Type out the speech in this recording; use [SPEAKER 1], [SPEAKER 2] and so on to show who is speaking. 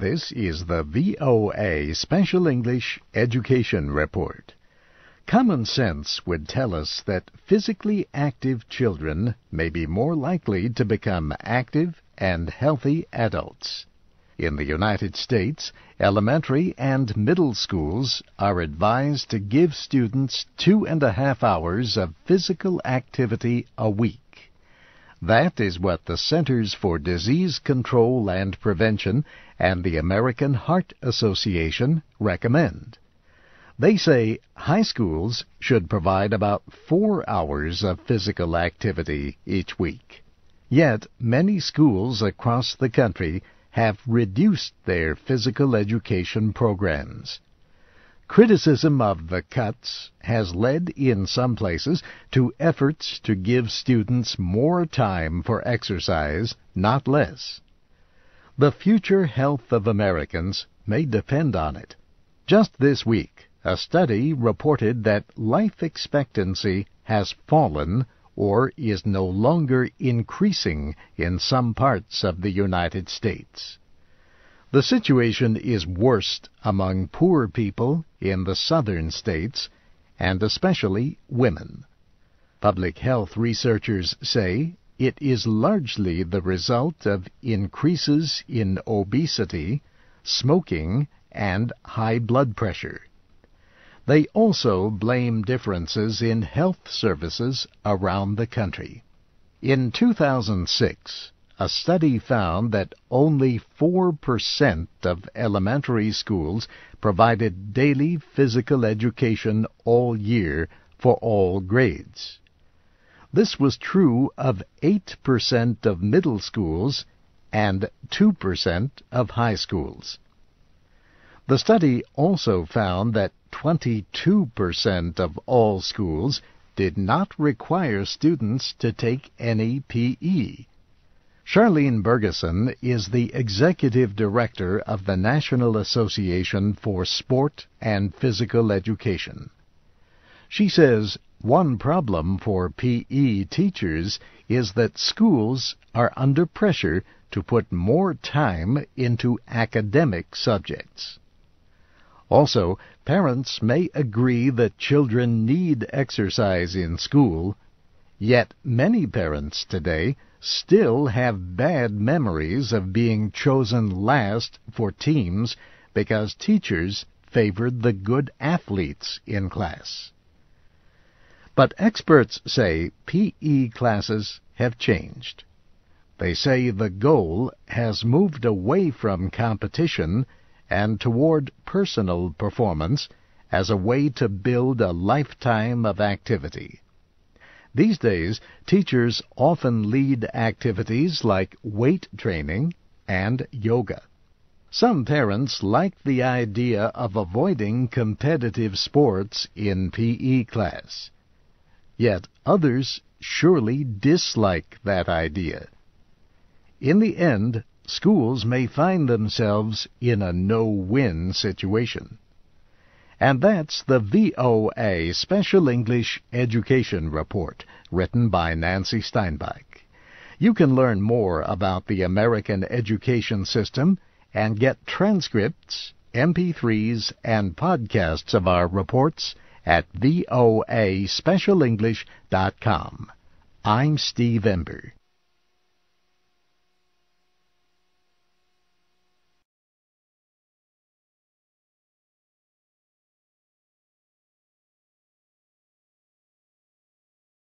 [SPEAKER 1] This is the VOA Special English Education Report. Common sense would tell us that physically active children may be more likely to become active and healthy adults. In the United States, elementary and middle schools are advised to give students 2.5 hours of physical activity a week. That is what the Centers for Disease Control and Prevention and the American Heart Association recommend. They say high schools should provide about 4 hours of physical activity each week. Yet many schools across the country have reduced their physical education programs. Criticism of the cuts has led in some places to efforts to give students more time for exercise, not less. The future health of Americans may depend on it. Just this week, a study reported that life expectancy has fallen or is no longer increasing in some parts of the United States. The situation is worst among poor people in the southern states, and especially women. Public health researchers say it is largely the result of increases in obesity, smoking, and high blood pressure. They also blame differences in health services around the country. In 2006, a study found that only 4% of elementary schools provided daily physical education all year for all grades. This was true of 8% of middle schools and 2% of high schools. The study also found that 22% of all schools did not require students to take any PE. Charlene Burgeson is the Executive Director of the National Association for Sport and Physical Education. She says one problem for PE teachers is that schools are under pressure to put more time into academic subjects. Also, parents may agree that children need exercise in school, yet many parents today still have bad memories of being chosen last for teams because teachers favored the good athletes in class. But experts say PE classes have changed. They say the goal has moved away from competition and toward personal performance as a way to build a lifetime of activity. These days, teachers often lead activities like weight training and yoga. Some parents like the idea of avoiding competitive sports in PE class. Yet others surely dislike that idea. In the end, schools may find themselves in a no-win situation. And that's the VOA Special English Education Report, written by Nancy Steinbach. You can learn more about the American education system and get transcripts, MP3s, and podcasts of our reports at voaspecialenglish.com. I'm Steve Ember.